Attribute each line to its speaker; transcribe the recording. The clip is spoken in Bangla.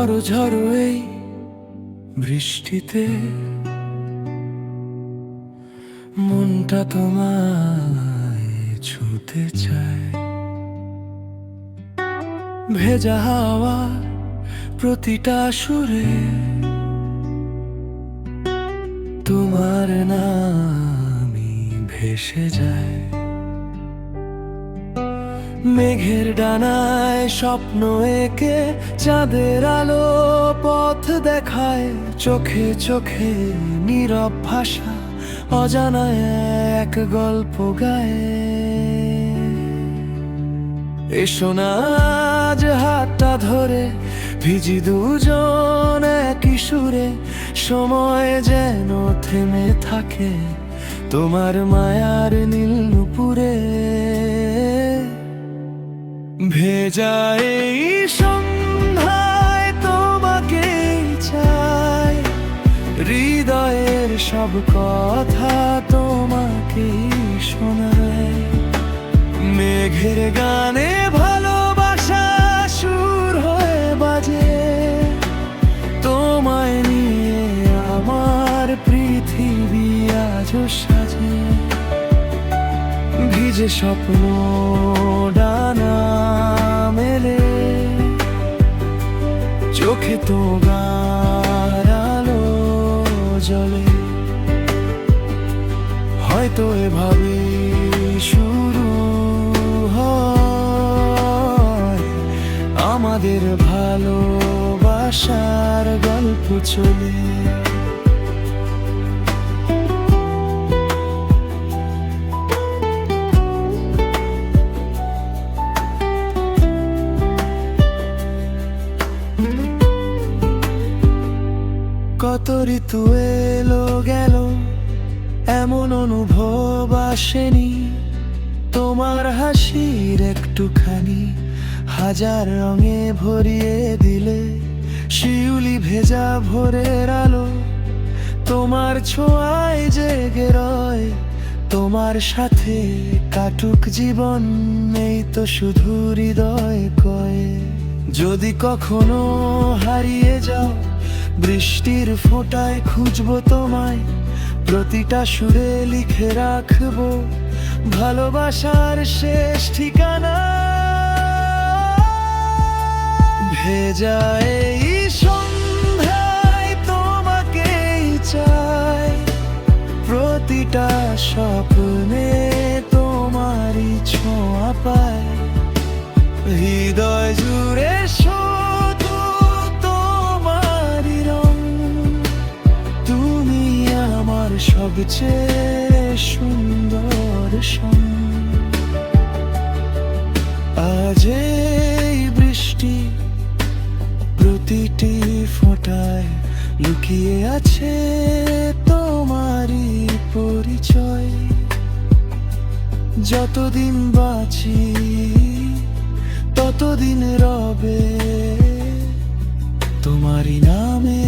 Speaker 1: ঝড়ো ঝড়ো এই বৃষ্টিতে মনটা তোমায় ছুঁতে চায়। ভেজা হাওয়া প্রতিটা সুরে তোমার নামই ভেসে যায়। মেঘের ডানায় স্বপ্ন এঁকে চাঁদের আলো পথ দেখায়। চোখে চোখে নীরব ভাষা অজানা এক গল্প গায়। এসো না আজ হাতটা ধরে ভিজি দুজন একই সুরে। সময় যেন থেমে থাকে তোমার মায়ার নীল নুপুরে। ভেজা এই সন্ধ্যায় তোমাকে চাই, হৃদয়ের সব কথা তোমাকে শোনায়। মেঘের গানে ভালোবাসা সুর হয়ে বাজে। তোমায় নিয়ে আমার পৃথিবী আজও সাজে। ভিজে স্বপ্ন ডানা মেলে, চোখে তোমার আলো জ্বলে। হয়তো এভাবে শুরু হয় আমাদের ভালোবাসার গল্প চলে। কত ঋতু এলো গেল, এমন অনুভব আসেনি। তোমার হাসির একটুখানি হাজার রঙে ভরিয়ে দিলে। শিউলি ভেজা ভোরের আলো তোমার ছোঁয়ায় জেগে রয়। তোমার সাথে কাটুক জীবন, এই তো শুধু হৃদয় কয়। যদি কখনো হারিয়ে যাও বৃষ্টির ফোঁটায় খুঁজবো তোমায়। প্রতিটা সুরে লিখে রাখবো ভালোবাসার শেষ ঠিকানা। ভেজা এই সন্ধ্যায় তোমাকেই চাই, প্রতিটা স্বপ্নে তোমারই ছোঁয়া পায়। হৃদয় জুড়ে শুধু তোমারই রং, তুমি আমার সবচেয়ে সুন্দর সং। আজ এই বৃষ্টি প্রতিটি ফোঁটায় লুকিয়ে আছে তোমারই পরিচয়। যতদিন বাঁচি ততদিন রবে তোমারই নামে